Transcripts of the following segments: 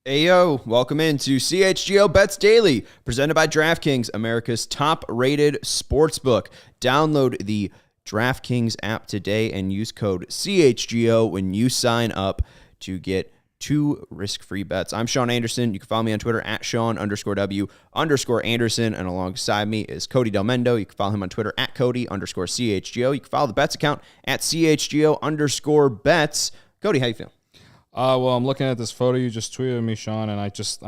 Ayo, welcome into CHGO Bets Daily, presented by DraftKings, America's top-rated sportsbook. Download the DraftKings app today and use code CHGO when you sign up to get 2 risk-free bets. I'm Sean Anderson. You can follow me on Twitter at Sean_W_Anderson, and alongside me is Cody Del Mendo. You can follow him on Twitter at Cody_CHGO. You can follow the bets account at CHGO_bets. Cody, how you feeling? Well, I'm looking at this photo you just tweeted me, Sean, and I just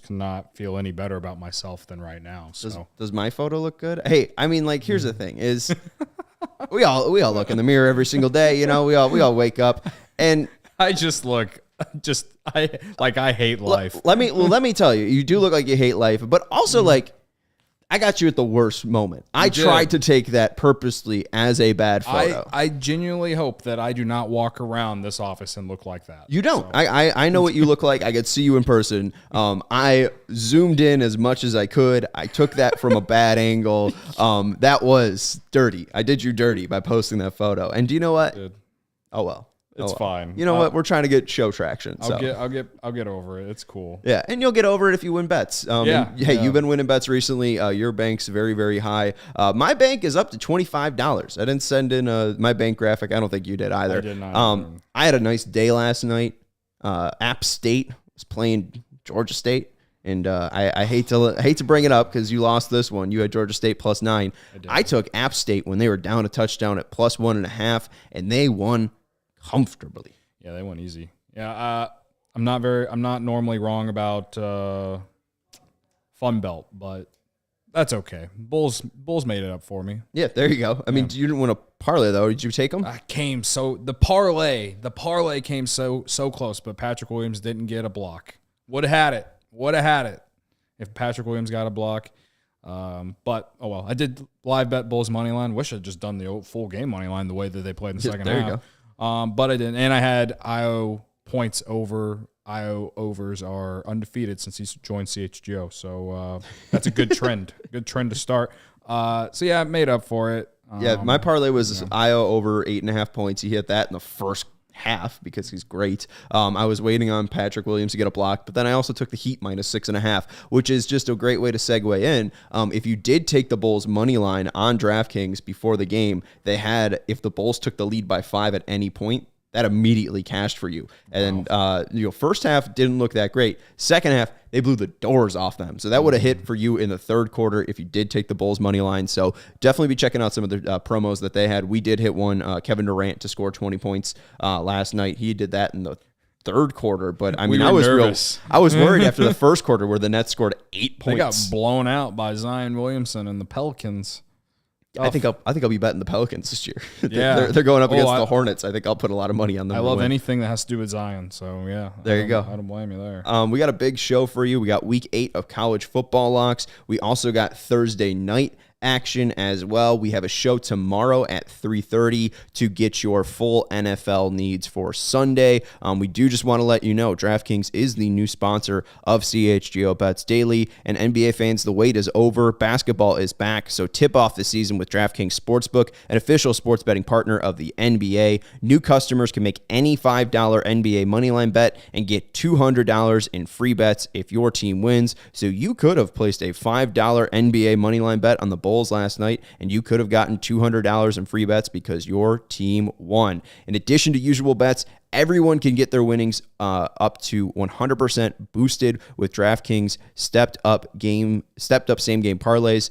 cannot feel any better about myself than right now. So Does my photo look good? Hey, I mean, like, here's the thing: is we all look in the mirror every single day. You know, we all wake up, and I just look, I hate life. Let me tell you, you do look like you hate life, but also like, I got you at the worst moment. I tried to take that purposely as a bad photo. I genuinely hope that I do not walk around this office and look like that. You don't. So. I know what you look like. I could see you in person. I zoomed in as much as I could. I took that from a bad angle. That was dirty. I did you dirty by posting that photo. And do you know what? Oh, well. It's fine. You know what? We're trying to get show traction. I'll get over it. It's cool. Yeah, and you'll get over it if you win bets. You've been winning bets recently. Your bank's very, very high. My bank is up to $25. I didn't send in my bank graphic. I don't think you did either. I did not. I had a nice day last night. App State was playing Georgia State. And I hate to bring it up because you lost this one. You had Georgia State +9. I took App State when they were down a touchdown at +1.5, and they won comfortably. Yeah, they went easy. Yeah, I'm not normally wrong about Fun Belt, but that's okay. Bulls made it up for me. Yeah, there you go. I mean, you didn't win a parlay though. Did you take them? The parlay came so close, but Patrick Williams didn't get a block. Would have had it if Patrick Williams got a block. But oh well. I did live bet Bulls money line. Wish I'd just done the full game money line the way that they played in the second half. There you go. But I didn't, and I had IO points over. IO overs are undefeated since he's joined CHGO, so that's a good trend. Good trend to start. So yeah, I made up for it. My parlay was IO over 8.5 points. He hit that in the first half because he's great. I was waiting on Patrick Williams to get a block, but then I also took the Heat -6.5, which is just a great way to segue in. If you did take the Bulls money line on DraftKings before the game, they had, if the Bulls took the lead by 5 at any point, that immediately cashed for you. And first half didn't look that great. Second half, they blew the doors off them. So that would have hit for you in the third quarter if you did take the Bulls money line. So definitely be checking out some of the promos that they had. We did hit one, Kevin Durant to score 20 points last night. He did that in the third quarter, but I mean, I was worried after the first quarter where the Nets scored 8 points. They got blown out by Zion Williamson and the Pelicans. I think I'll be betting the Pelicans this year. Yeah, they're going up against the Hornets. I think I'll put a lot of money on them. I love anything that has to do with Zion. So yeah, there you go. I don't blame you there. We got a big show for you. We got Week 8 of college football locks. We also got Thursday night action as well. We have a show tomorrow at 3:30 to get your full NFL needs for Sunday. We do just want to let you know DraftKings is the new sponsor of CHGO Bets Daily, and NBA fans, the wait is over. Basketball is back, so tip off the season with DraftKings Sportsbook, an official sports betting partner of the NBA. New customers can make any $5 NBA moneyline bet and get $200 in free bets if your team wins. So you could have placed a $5 NBA moneyline bet on the Bulls last night, and you could have gotten $200 in free bets because your team won. In addition to usual bets, everyone can get their winnings up to 100% boosted with DraftKings stepped up same game parlays.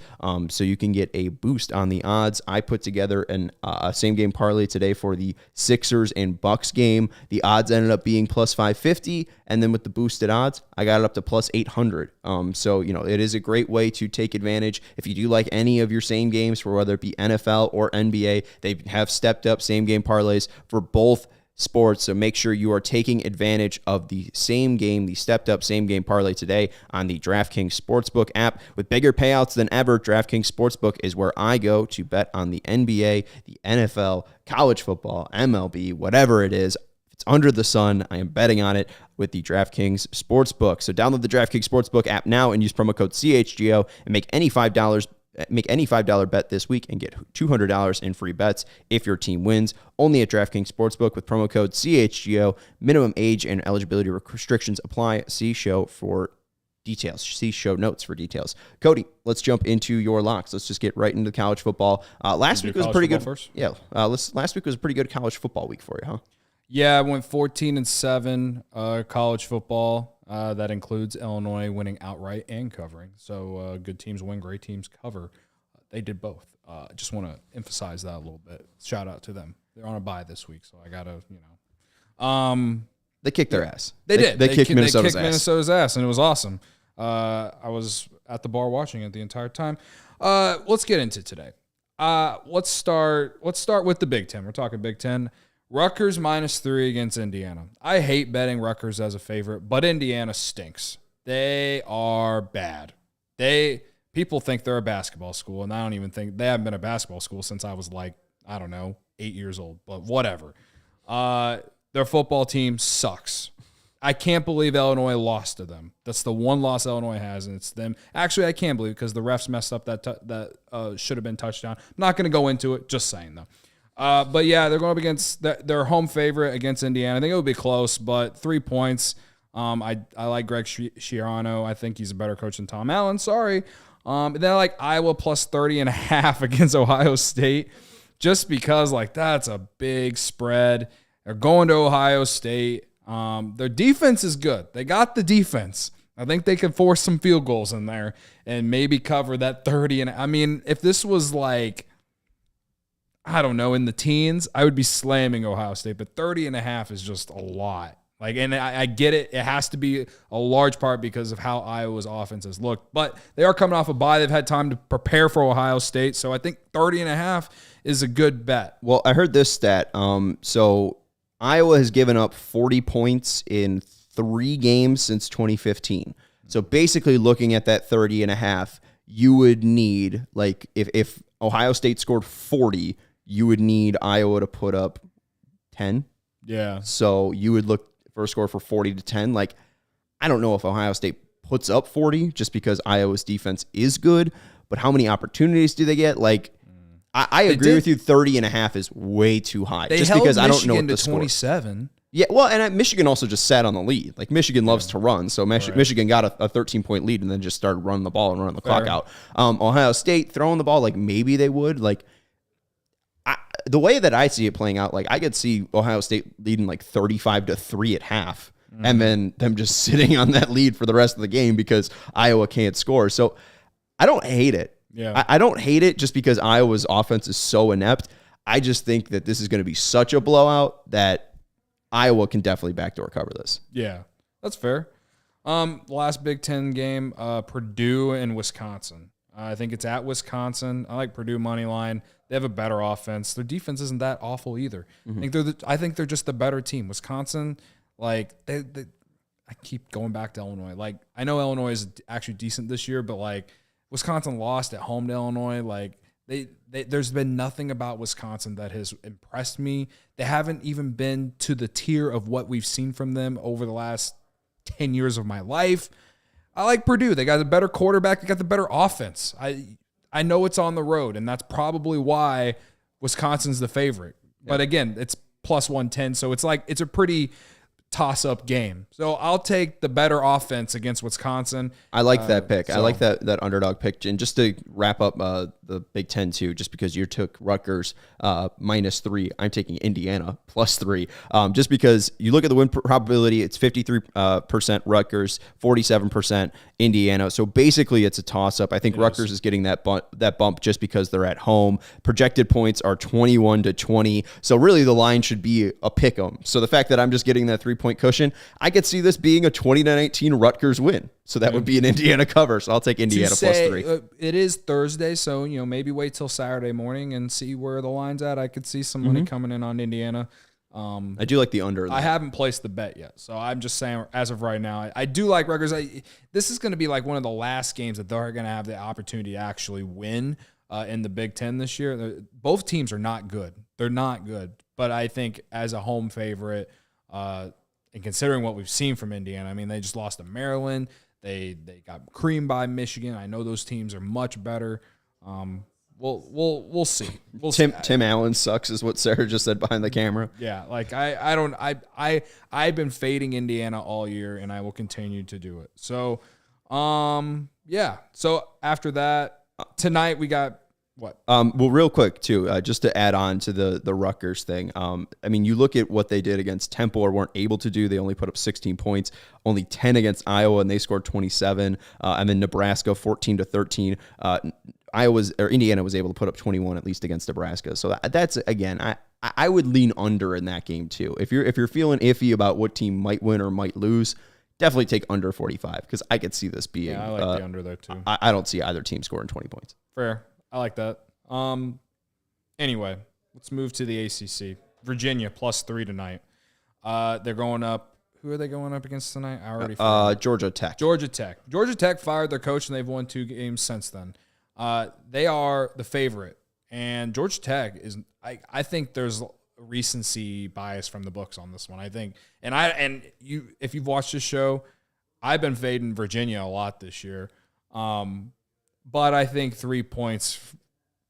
So you can get a boost on the odds. I put together a same game parlay today for the Sixers and Bucks game. The odds ended up being +550, and then with the boosted odds, I got it up to +800. So it is a great way to take advantage. If you do like any of your same games, for whether it be NFL or NBA, they have stepped up same game parlays for both sports, so make sure you are taking advantage of the same game, the stepped up same game parlay today on the DraftKings Sportsbook app. With bigger payouts than ever, DraftKings Sportsbook is where I go to bet on the NBA, the NFL, college football, MLB, whatever it is. If it's under the sun, I am betting on it with the DraftKings Sportsbook. So download the DraftKings Sportsbook app now and use promo code CHGO and make any $5 Make any $5 bet this week and get $200 in free bets if your team wins. Only at DraftKings Sportsbook with promo code CHGO. Minimum age and eligibility restrictions apply. See show for details. See show notes for details. Cody, let's jump into your locks. Let's just get right into college football. Last week was pretty good. First? Yeah, last week was a pretty good college football week for you, huh? Yeah, I went 14-7 college football. That includes Illinois winning outright and covering. So good teams win, great teams cover. They did both. Just want to emphasize that a little bit. Shout out to them. They're on a bye this week, so I got to, They kicked their ass. They did. They kicked Minnesota's ass, and it was awesome. I was at the bar watching it the entire time. Let's get into today. Let's start with the Big Ten. We're talking Big Ten. Rutgers -3 against Indiana. I hate betting Rutgers as a favorite, but Indiana stinks. They are bad. People think they're a basketball school, and I don't even think they haven't been a basketball school since I was 8 years old, but whatever. Their football team sucks. I can't believe Illinois lost to them. That's the one loss Illinois has, and it's them. Actually, I can't believe because the refs messed up that should have been touchdown. I'm not going to go into it. Just saying, though. But, yeah, they're going up against their home favorite against Indiana. I think it would be close, but 3 points. I like Greg Schiano. I think he's a better coach than Tom Allen. Sorry. Then I like Iowa plus 30.5 against Ohio State just because, that's a big spread. They're going to Ohio State. Their defense is good. They got the defense. I think they could force some field goals in there and maybe cover that 30. And I mean, if this was I don't know, in the teens, I would be slamming Ohio State, but 30.5 is just a lot. And I get it. It has to be a large part because of how Iowa's offense has looked. But they are coming off a bye. They've had time to prepare for Ohio State. So I think 30.5 is a good bet. Well, I heard this stat. So Iowa has given up 40 points in 3 games since 2015. So basically looking at that 30.5, you would need, if Ohio State scored 40, you would need Iowa to put up 10. Yeah. So you would look for a score for 40-10. I don't know if Ohio State puts up 40 just because Iowa's defense is good, but how many opportunities do they get? I agree with you. 30.5 is way too high. They just held because Michigan I don't know what the to 27. Yeah, well, and Michigan also just sat on the lead. Michigan loves to run, so Michigan got a 13-point lead and then just started running the ball and running the clock out. Ohio State throwing the ball, maybe they would. The way that I see it playing out, I could see Ohio State leading 35-3 at half, and then them just sitting on that lead for the rest of the game because Iowa can't score. So I don't hate it. Yeah, I don't hate it just because Iowa's offense is so inept. I just think that this is going to be such a blowout that Iowa can definitely backdoor cover this. Yeah, that's fair. Last Big Ten game, Purdue and Wisconsin. I think it's at Wisconsin. I like Purdue money line. They have a better offense. Their defense isn't that awful either. Mm-hmm. I think they're just the better team. Wisconsin, I keep going back to Illinois. I know Illinois is actually decent this year, but Wisconsin lost at home to Illinois. There's been nothing about Wisconsin that has impressed me. They haven't even been to the tier of what we've seen from them over the last 10 years of my life. I like Purdue. They got a better quarterback. They got the better offense. I know it's on the road, and that's probably why Wisconsin's the favorite. Yeah. But again, it's plus 110, so it's a pretty toss-up game. So I'll take the better offense against Wisconsin. I like that pick. I like that underdog pick. And just to wrap up the Big Ten too, just because you took Rutgers -3, I'm taking Indiana +3. Just because you look at the win probability, it's 53% Rutgers, 47% Indiana. So basically, it's a toss-up. I think Rutgers is getting that bump just because they're at home. Projected points are 21-20. So really, the line should be a pick 'em. So the fact that I'm just getting that 3-point cushion, I could see this being a 20-19 Rutgers win. So that would be an Indiana cover. So I'll take Indiana +3. It is Thursday, so maybe wait till Saturday morning and see where the line's at. I could see some money coming in on Indiana. I do like the under. I haven't placed the bet yet, so I'm just saying as of right now, I do like Rutgers. This is going to be one of the last games that they're going to have the opportunity to actually win in the Big Ten this year. Both teams are not good. They're not good, but I think as a home favorite, and considering what we've seen from Indiana, they just lost to Maryland. They got creamed by Michigan. I know those teams are much better. We'll see. Tim Allen sucks is what Sarah just said behind the camera. Yeah, like I've been fading Indiana all year, and I will continue to do it. So, yeah. So after that, tonight we got what? Well, real quick too, just to add on to the Rutgers thing. I mean, you look at what they did against Temple or weren't able to do. They only put up 16 points, only 10 against Iowa, and they scored 27. And then Nebraska 14-13. Indiana was able to put up 21 at least against Nebraska. So that's again, I would lean under in that game too. If you're feeling iffy about what team might win or might lose, definitely take under 45 because I could see this being. Yeah, I like the under there too. I don't see either team scoring 20 points. Fair. I like that. Anyway, let's move to the ACC. Virginia +3 tonight. They're going up. Who are they going up against tonight? I already forgot. Georgia Tech. Georgia Tech fired their coach, and they've won 2 games since then. They are the favorite, and Georgia Tech is. I think there's recency bias from the books on this one. I think, if you've watched this show, I've been fading Virginia a lot this year. But I think 3 points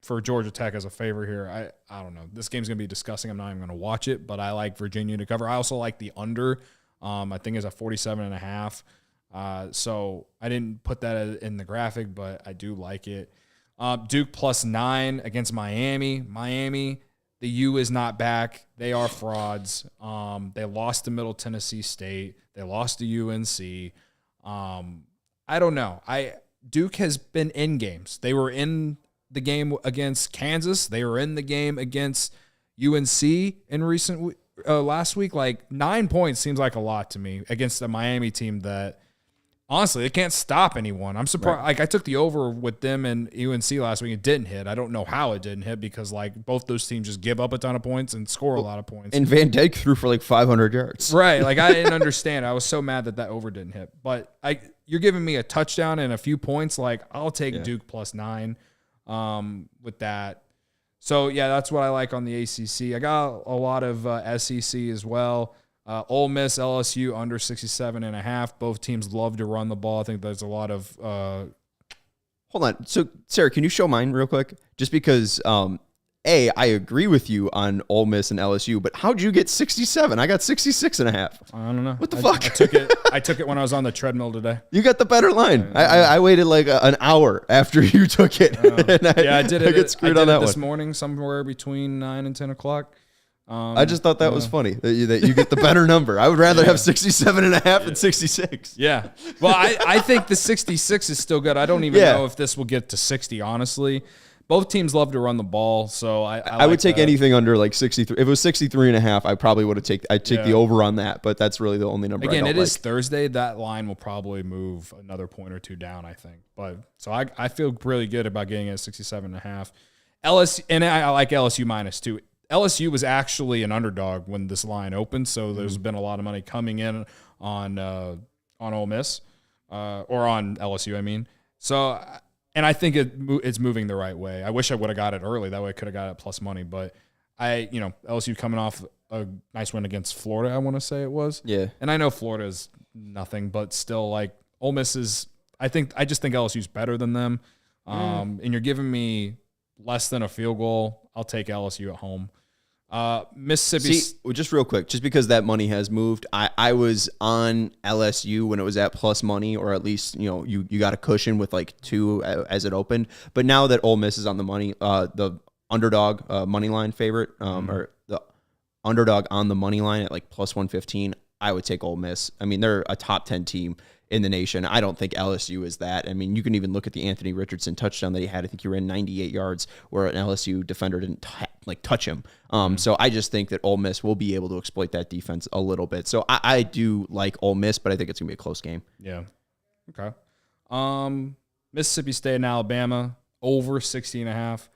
for Georgia Tech as a favor here. I don't know. This game's going to be disgusting. I'm not even going to watch it, but I like Virginia to cover. I also like the under. I think it's a 47.5. So I didn't put that in the graphic, but I do like it. Duke +9 against Miami. Miami, the U is not back. They are frauds. They lost to Middle Tennessee State. They lost to UNC. I don't know. Duke has been in games. They were in the game against Kansas. They were in the game against UNC in last week. Like 9 points seems like a lot to me against a Miami team that honestly, they can't stop anyone. I'm surprised. Right. Like I took the over with them and UNC last week. It didn't hit. I don't know how it didn't hit because like both those teams just give up a ton of points and score a lot of points. And Van Dyke threw for like 500 yards. Right. Like I didn't understand. I was so mad that over didn't hit. But you're giving me a touchdown and a few points. Like I'll take Duke +9 with that. So yeah, that's what I like on the ACC. I got a lot of SEC as well. Ole Miss, LSU under 67.5. Both teams love to run the ball. I think there's a lot of. Hold on. So, Sarah, can you show mine real quick? Just because, I agree with you on Ole Miss and LSU, but how'd you get 67? I got 66.5. I don't know. What the fuck? I took it when I was on the treadmill today. You got the better line. I waited like an hour after you took it. I did it. I get screwed on that this morning, somewhere between 9 and 10 o'clock. I just thought that was funny that you get the better number. I would rather have 67.5 than 66. Yeah. Well, I think the 66 is still good. I don't even know if this will get to 60, honestly. Both teams love to run the ball, so I would take anything under like 63. If it was 63.5, I probably would have I'd take the over on that, but that's really the only number. Again, it is Thursday. That line will probably move another point or two down, I think. But so I feel really good about getting it at 67.5. LSU, and I like LSU -2. LSU was actually an underdog when this line opened, so there's been a lot of money coming in on Ole Miss or on LSU, I mean. So, and I think it's moving the right way. I wish I would have got it early. That way I could have got it plus money. But LSU coming off a nice win against Florida, I want to say it was. Yeah. And I know Florida is nothing, but still, like, Ole Miss is – I just think LSU's better than them. And you're giving me less than a field goal. I'll take LSU at home. Mississippi. Just real quick, just because that money has moved, I was on LSU when it was at plus money, or at least you got a cushion with like 2 as it opened. But now that Ole Miss is on the money, the underdog money line favorite, or the underdog on the money line at like plus 115, I would take Ole Miss. I mean, they're a top 10 team in the nation. I don't think LSU is that. I mean, you can even look at the Anthony Richardson touchdown that he had. I think he ran 98 yards where an LSU defender didn't touch him. So I just think that Ole Miss will be able to exploit that defense a little bit. So I do like Ole Miss, but I think it's going to be a close game. Yeah. Okay. Mississippi State and Alabama over 60.5.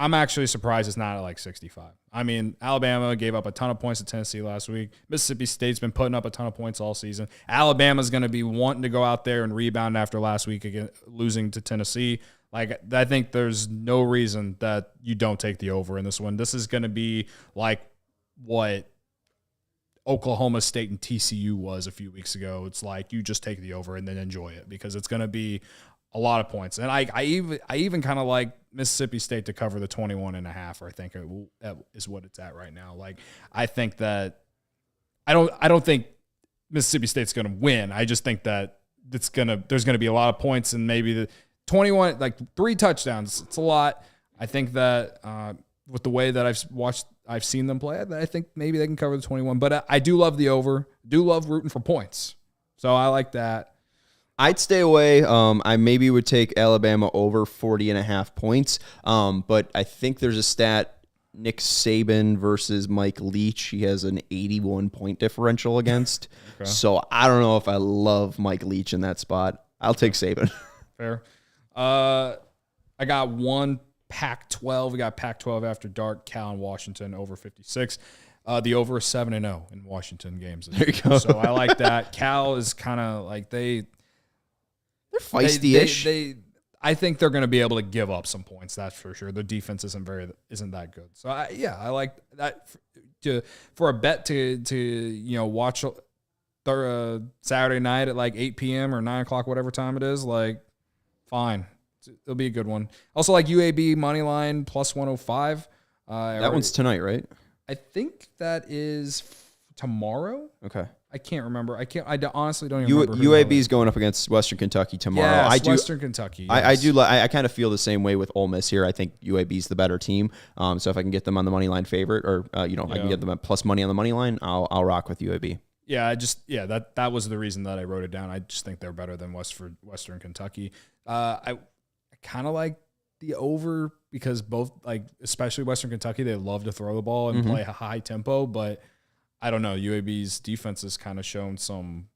I'm actually surprised it's not at like 65. I mean, Alabama gave up a ton of points to Tennessee last week. Mississippi State's been putting up a ton of points all season. Alabama's going to be wanting to go out there and rebound after last week again, losing to Tennessee. Like, I think there's no reason that you don't take the over in this one. This is going to be like what Oklahoma State and TCU was a few weeks ago. It's like you just take the over and then enjoy it because it's going to be a lot of points. And I even kind of like Mississippi State to cover the 21.5, I think that is what it's at right now. Like, I think that I don't think Mississippi State's going to win. I just think that there's going to be a lot of points, and maybe the 21, like 3 touchdowns. It's a lot. I think that with the way that I've seen them play, I think maybe they can cover the 21. But I do love the over. Do love rooting for points. So I like that. I'd stay away. I maybe would take Alabama over 40.5 points. But I think there's a stat, Nick Saban versus Mike Leach. He has an 81 point differential against. Okay. So I don't know if I love Mike Leach in that spot. I'll take Saban. Fair. I got one Pac-12. We got Pac-12 after dark. Cal and Washington over 56. The over is 7-0 in Washington games. There you go. So I like that. Cal is kind of like they're feisty-ish. I think they're going to be able to give up some points. That's for sure. Their defense isn't that good. So I like that for a bet to watch Saturday night at like 8 p.m. or 9 o'clock, whatever time it is. Like, fine, it'll be a good one. Also, like UAB money line plus 105. That one's tonight, right? I think that is tomorrow. Okay. I can't remember. I honestly don't even remember. UAB is going up against Western Kentucky tomorrow. Yes, Western Kentucky. Yes. I kind of feel the same way with Ole Miss here. I think UAB is the better team. So if I can get them on the money line favorite, or I can get them at plus money on the money line, I'll rock with UAB. Yeah, that was the reason that I wrote it down. I just think they're better than Western Kentucky. I kind of like the over because both, like, especially Western Kentucky, they love to throw the ball and play a high tempo, but I don't know. UAB's defense has kind of shown some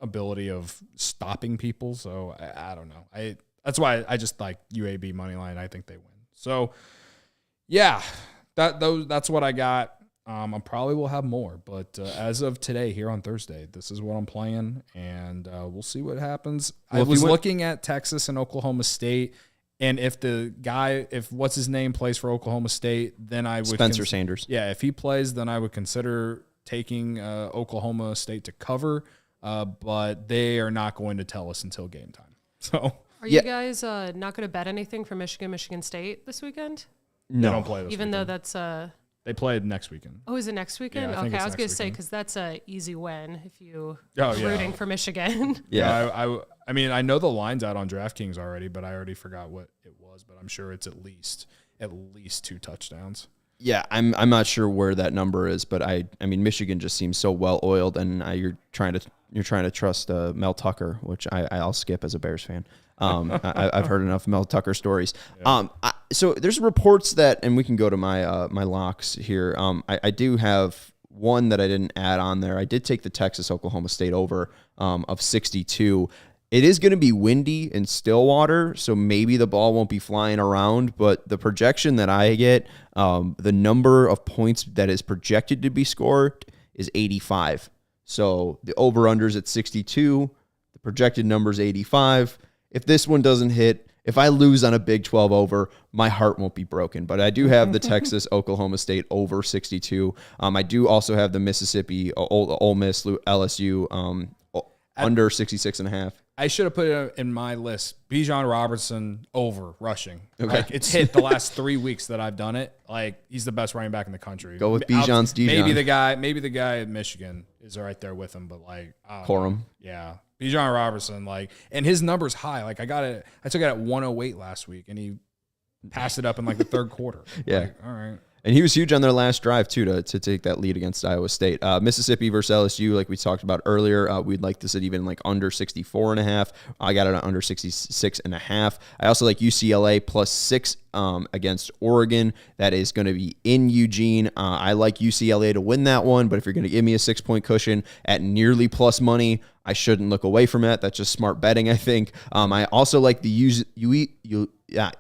ability of stopping people, so I don't know. That's why I just like UAB money line. I think they win. So yeah, that's what I got. I probably will have more, but as of today, here on Thursday, this is what I'm playing, and we'll see what happens. Well, I was looking at Texas and Oklahoma State, and if what's his name plays for Oklahoma State, then I would Spencer Sanders. Yeah, if he plays, then I would consider taking Oklahoma State to cover, but they are not going to tell us until game time. So, are you guys not going to bet anything for Michigan State this weekend? No, they don't play this even weekend. Though that's they play next weekend. Oh, is it next weekend? Yeah, okay, I was going to say because that's a easy win if you rooting for Michigan. Yeah, I mean, I know the line's out on DraftKings already, but I already forgot what it was. But I'm sure it's at least 2 touchdowns. Yeah, I'm not sure where that number is, but I mean Michigan just seems so well oiled, and you're trying to trust Mel Tucker, which I'll skip as a Bears fan. I've heard enough Mel Tucker stories. Yeah. So there's reports that, and we can go to my my locks here. I do have one that I didn't add on there. I did take the Texas Oklahoma State over of 62. It is going to be windy in Stillwater, so maybe the ball won't be flying around, but the projection that I get, the number of points that is projected to be scored is 85. So the over-under's at 62. The projected number is 85. If this one doesn't hit, if I lose on a Big 12 over, my heart won't be broken. But I do have the Texas Oklahoma State over 62. I do also have the Mississippi Ole Miss LSU under 66.5. I should have put it in my list. Bijan Robertson over rushing. Okay. Like, it's hit the last 3 weeks that I've done it. Like, he's the best running back in the country. Go with Bijan's Dijon. Maybe the guy at Michigan is right there with him, but like Corum. Yeah. Bijan Robertson, like, and his number's high. Like, I took it at 108 last week, and he passed it up in like the third quarter. Yeah. Like, all right. And he was huge on their last drive, too, to take that lead against Iowa State. Mississippi versus LSU, like we talked about earlier, we'd like to sit even like under 64.5. I got it at under 66.5. I also like UCLA plus 6 against Oregon. That is going to be in Eugene. I like UCLA to win that one, but if you're going to give me a 6-point cushion at nearly plus money, I shouldn't look away from it. That's just smart betting, I think. I also like the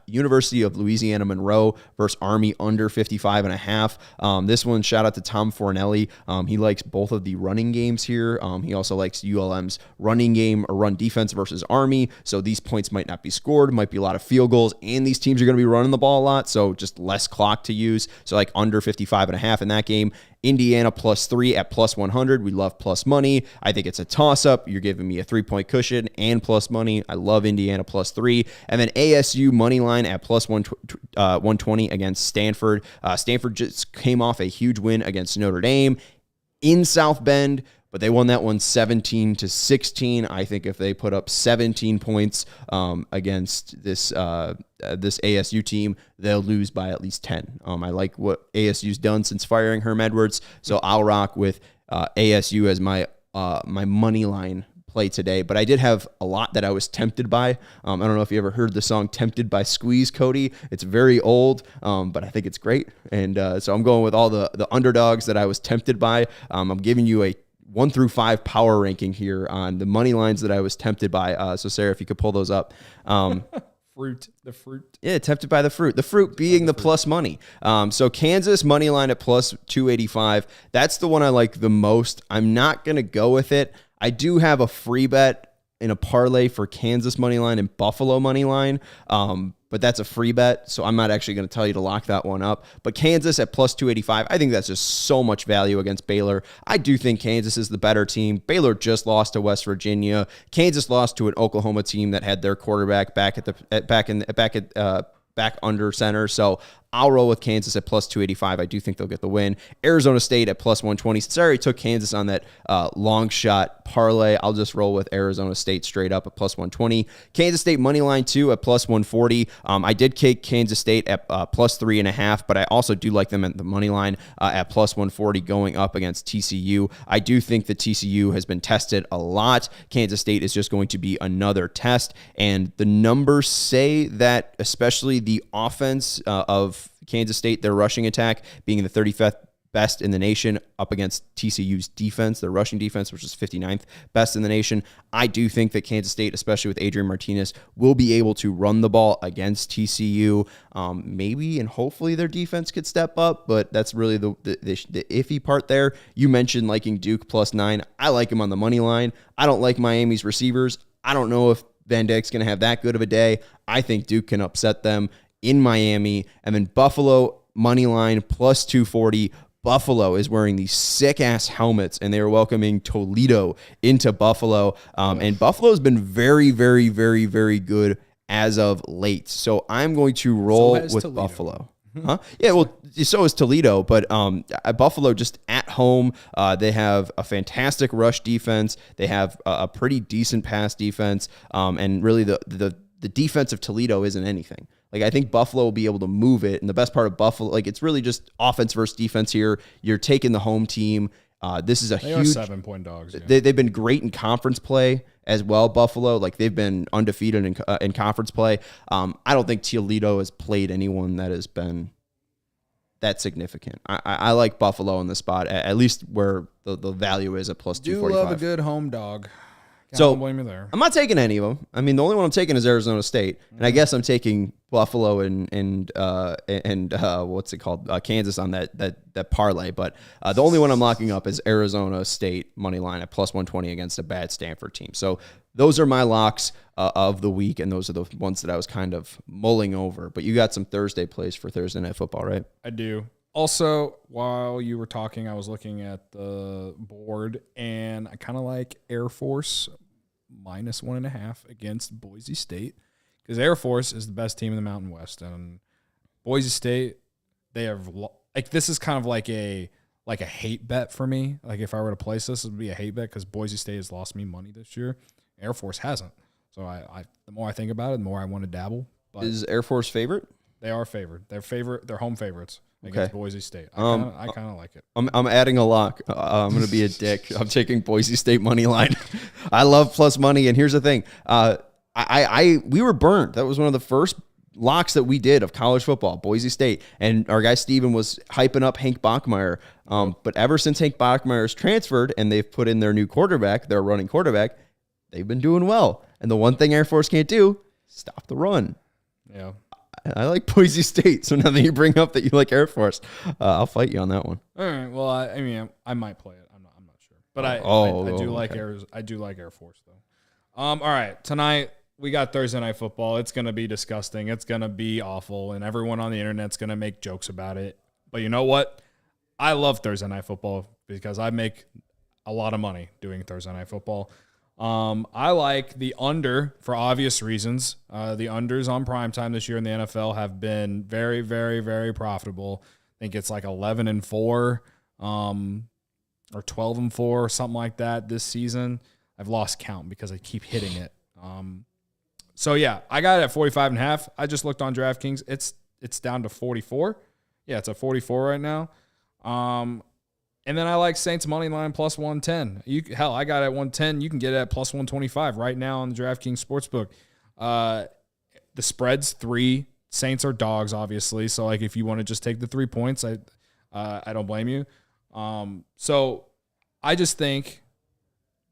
University of Louisiana Monroe versus Army under 55.5. This one, shout out to Tom Fornelli. He likes both of the running games here. He also likes ULM's running game or run defense versus Army. So these points might not be scored, might be a lot of field goals, and these teams are going to be running the ball a lot, so just less clock to use. So like under 55.5 in that game. Indiana +3 at +100. We love plus money. I think it's a toss-up. You're giving me a 3-point cushion and plus money. I love Indiana +3. And then ASU money line at +120 against Stanford. Stanford just came off a huge win against Notre Dame in South Bend, but they won that one 17-16. I think if they put up 17 points against this ASU team, they'll lose by at least 10. I like what ASU's done since firing Herm Edwards, so I'll rock with ASU as my money line play today. But I did have a lot that I was tempted by. I don't know if you ever heard the song "Tempted by Squeeze," Cody. It's very old, but I think it's great. And so I'm going with all the underdogs that I was tempted by. I'm giving you a 1 through 5 power ranking here on the money lines that I was tempted by. So Sarah, if you could pull those up. The fruit. Yeah, tempted by the fruit. The fruit being the plus money. So Kansas money line at +285. That's the one I like the most. I'm not going to go with it. I do have a free bet in a parlay for Kansas money line and Buffalo money line. But that's a free bet, so I'm not actually going to tell you to lock that one up. But Kansas at +285, I think that's just so much value against Baylor. I do think Kansas is the better team. Baylor just lost to West Virginia. Kansas lost to an Oklahoma team that had their quarterback back under center. So I'll roll with Kansas at +285. I do think they'll get the win. Arizona State at +120. Since I already took Kansas on that long shot parlay, I'll just roll with Arizona State straight up at +120. Kansas State money line 2 at +140. I did take Kansas State at +3.5, but I also do like them at the money line at +140 going up against TCU. I do think that TCU has been tested a lot. Kansas State is just going to be another test, and the numbers say that especially the offense of Kansas State, their rushing attack being the 35th best in the nation up against TCU's defense, their rushing defense, which is 59th best in the nation. I do think that Kansas State, especially with Adrian Martinez, will be able to run the ball against TCU. Maybe and hopefully their defense could step up, but that's really the iffy part there. You mentioned liking Duke +9. I like him on the money line. I don't like Miami's receivers. I don't know if Van Dyke's going to have that good of a day. I think Duke can upset them in Miami. And then Buffalo money line +240. Buffalo is wearing these sick-ass helmets, and they are welcoming Toledo into Buffalo. And Buffalo's been very, very, very, very good as of late. So I'm going to roll with Toledo. Buffalo. Huh? Yeah, well, so is Toledo, but Buffalo just at home, they have a fantastic rush defense. They have a pretty decent pass defense, and really the defense of Toledo isn't anything. Like, I think Buffalo will be able to move it, and the best part of Buffalo, like, it's really just offense versus defense here. You're taking the home team. This is a huge 7-point dogs. Yeah. They've been great in conference play as well. Buffalo, like, they've been undefeated in conference play. I don't think Toledo has played anyone that has been that significant. I like Buffalo in the spot, at least where the value is at +245. Do love a good home dog. So blame me there. I'm not taking any of them. I mean, the only one I'm taking is Arizona State, and I guess I'm taking Buffalo and what's it called, Kansas on that parlay. But the only one I'm locking up is Arizona State money line at +120 against a bad Stanford team. So those are my locks of the week, and those are the ones that I was kind of mulling over. But you got some Thursday plays for Thursday Night Football, right? I do. Also, while you were talking, I was looking at the board, and I kind of like Air Force -1.5 against Boise State, because Air Force is the best team in the Mountain West, and Boise State, they have like, this is kind of like a hate bet for me. Like, if I were to place this, it would be a hate bet because Boise State has lost me money this year. Air Force hasn't. So I the more I think about it, the more I want to dabble. But is Air Force favorite? They are favored. They're home favorites against Boise State. I kind of like it. I'm adding a lock. I'm going to be a dick. I'm taking Boise State money line. I love plus money, and here's the thing. We were burned. That was one of the first locks that we did of college football, Boise State. And our guy Steven was hyping up Hank Bachmeier. But ever since Hank Bachmeier's transferred and they've put in their new quarterback, their running quarterback, they've been doing well. And the one thing Air Force can't do, stop the run. Yeah. I like Boise State, so now that you bring up that you like Air Force, I'll fight you on that one. All right. Well, I mean, I might play it. I'm not sure, but I do like Air Force though. All right, tonight we got Thursday Night Football. It's gonna be disgusting. It's gonna be awful, and everyone on the internet's gonna make jokes about it. But you know what? I love Thursday Night Football because I make a lot of money doing Thursday Night Football. I like the under for obvious reasons. The unders on primetime this year in the NFL have been very, very, very profitable. I think it's like 11-4 or 12-4 or something like that this season. I've lost count because I keep hitting it. So yeah, I got it at 45.5. I just looked on DraftKings. It's down to 44. Yeah, it's at 44 right now. And then I like Saints money line plus 110. Hell, I got it at 110. You can get it at plus 125 right now on the DraftKings Sportsbook. The spread's 3. Saints are dogs, obviously. So like if you want to just take the 3 points, I don't blame you. So I just think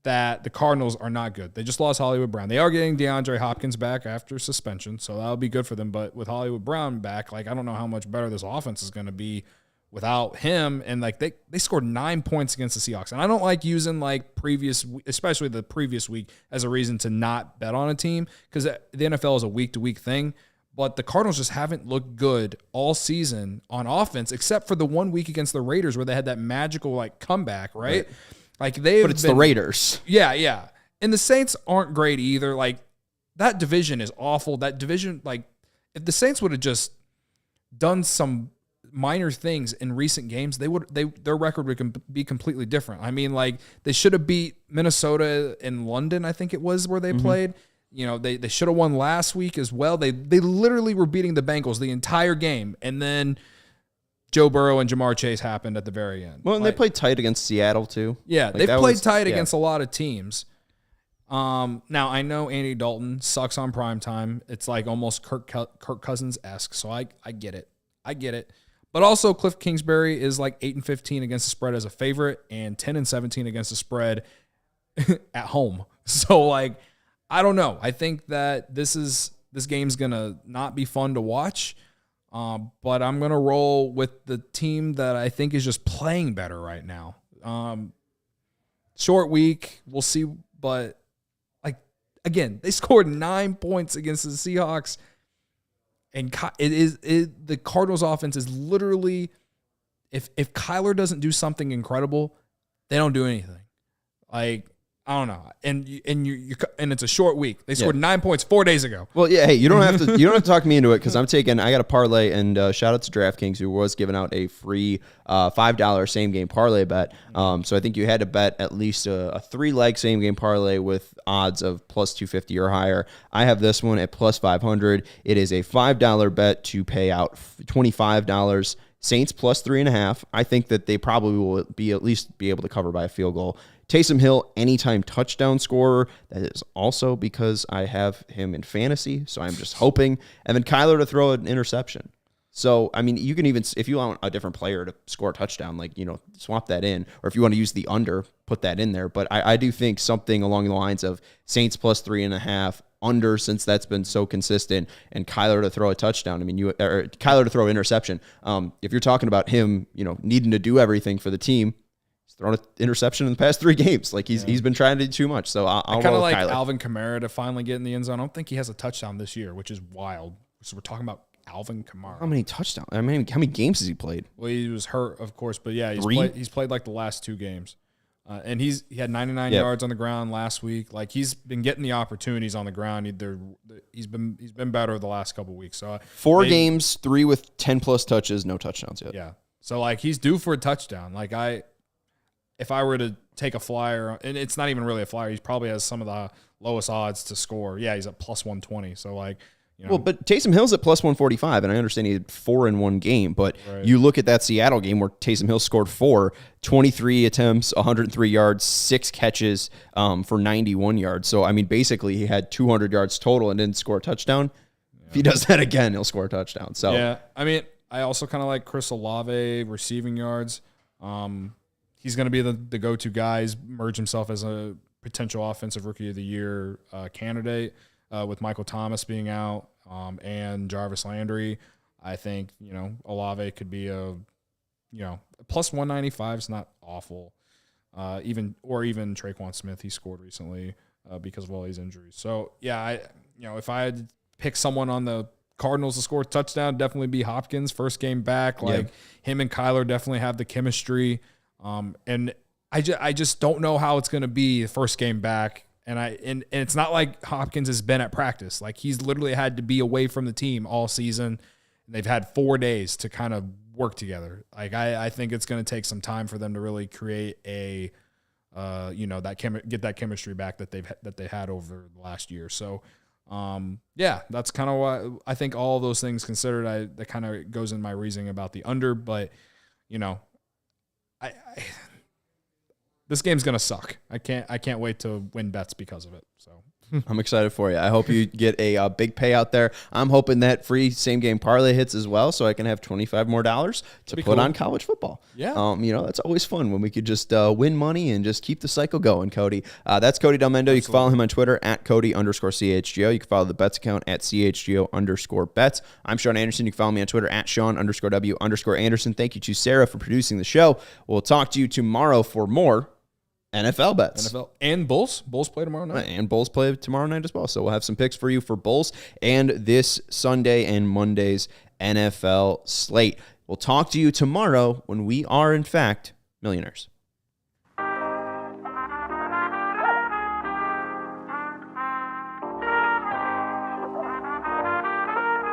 that the Cardinals are not good. They just lost Hollywood Brown. They are getting DeAndre Hopkins back after suspension, so that'll be good for them. But with Hollywood Brown back, like I don't know how much better this offense is going to be without him. And like they scored 9 points against the Seahawks. And I don't like using like especially the previous week as a reason to not bet on a team because the NFL is a week-to-week thing. But the Cardinals just haven't looked good all season on offense, except for the 1 week against the Raiders where they had that magical like comeback, right? Like but it's the Raiders. Yeah. And the Saints aren't great either. Like that division is awful. That division, like if the Saints would have just done some minor things in recent games, their record would be completely different. I mean, like they should have beat Minnesota in London, I think it was where they played. You know, they should have won last week as well. They literally were beating the Bengals the entire game, and then Joe Burrow and Jamar Chase happened at the very end. Well, and they played tight against Seattle too. Yeah, they've played tight against a lot of teams. Now, I know Andy Dalton sucks on primetime. It's like almost Kirk Cousins-esque, so I get it. I get it. But also, Cliff Kingsbury is like 8-15 against the spread as a favorite and 10-17 against the spread at home. So, like, I don't know. I think that this game's going to not be fun to watch. But I'm going to roll with the team that I think is just playing better right now. Short week, we'll see. But, like, again, they scored 9 points against the Seahawks. And the Cardinals offense is literally, if Kyler doesn't do something incredible, they don't do anything. Like, I don't know, and it's a short week. They scored 9 points 4 days ago. Well, yeah. Hey, you don't have to talk me into it because I got a parlay, and shout out to DraftKings who was giving out a free $5 same game parlay bet. So I think you had to bet at least a 3-leg same game parlay with odds of plus 250 or higher. I have this one at plus 500. It is a $5 bet to pay out $25. Saints plus 3.5. I think that they probably will at least be able to cover by a field goal. Taysom Hill, anytime touchdown scorer. That is also because I have him in fantasy, so I'm just hoping. And then Kyler to throw an interception. So, I mean, you can even, if you want a different player to score a touchdown, like, you know, swap that in. Or if you want to use the under, put that in there. But I do think something along the lines of Saints plus 3.5, under, since that's been so consistent, and Kyler to throw a touchdown. I mean, Kyler to throw an interception. If you're talking about him, you know, needing to do everything for the team, he's thrown an interception in the past 3 games. Like he's been trying to do too much. So I'll kind of like Kyler. Alvin Kamara to finally get in the end zone. I don't think he has a touchdown this year, which is wild. So we're talking about Alvin Kamara. How many touchdowns? I mean, how many games has he played? Well, he was hurt, of course, but yeah, he's played like the last 2 games. And he had 99 yards on the ground last week. Like he's been getting the opportunities on the ground. He's been better the last couple of weeks. So 4 games, 3 with 10+ touches, no touchdowns yet. Yeah. So like he's due for a touchdown. Like if I were to take a flyer, and it's not even really a flyer, he probably has some of the lowest odds to score. Yeah, he's at plus 120. So like, you know. Well, but Taysom Hill's at plus 145, and I understand he had 4 in one game, but you look at that Seattle game where Taysom Hill scored 4, 23 attempts, 103 yards, 6 catches for 91 yards. So, I mean, basically he had 200 yards total and didn't score a touchdown. Yeah. If he does that again, he'll score a touchdown. So yeah, I mean, I also kind of like Chris Olave receiving yards. He's going to be the go-to guy. He's merged himself as a potential offensive rookie of the year candidate with Michael Thomas being out and Jarvis Landry. I think, you know, Olave could be a plus 195 is not awful. Even Traquan Smith, he scored recently because of all these injuries. So yeah, if I had to pick someone on the Cardinals to score a touchdown, definitely be Hopkins. First game back. Like, him and Kyler definitely have the chemistry. And I just don't know how it's going to be the first game back. And it's not like Hopkins has been at practice. Like, he's literally had to be away from the team all season. They've had 4 days to kind of work together. Like, I think it's going to take some time for them to really create a, get that chemistry back that they had over the last year. So, that's kind of why I think all those things considered, that kind of goes in my reasoning about the under. But, this game's gonna suck. I can't wait to win bets because of it. So I'm excited for you. I hope you get a big payout there. I'm hoping that free same game parlay hits as well, so I can have $25 more to put on college football. Yeah, that's always fun when we could just win money and just keep the cycle going. Cody, that's Cody Del Mendo. You can follow him on Twitter at Cody_CHGO. You can follow the bets account at CHGO_bets. I'm Sean Anderson. You can follow me on Twitter at Sean_W_Anderson. Thank you to Sarah for producing the show. We'll talk to you tomorrow for more NFL bets. NFL and Bulls. Bulls play tomorrow night. And Bulls play tomorrow night as well. So we'll have some picks for you for Bulls and this Sunday and Monday's NFL slate. We'll talk to you tomorrow when we are, in fact, millionaires.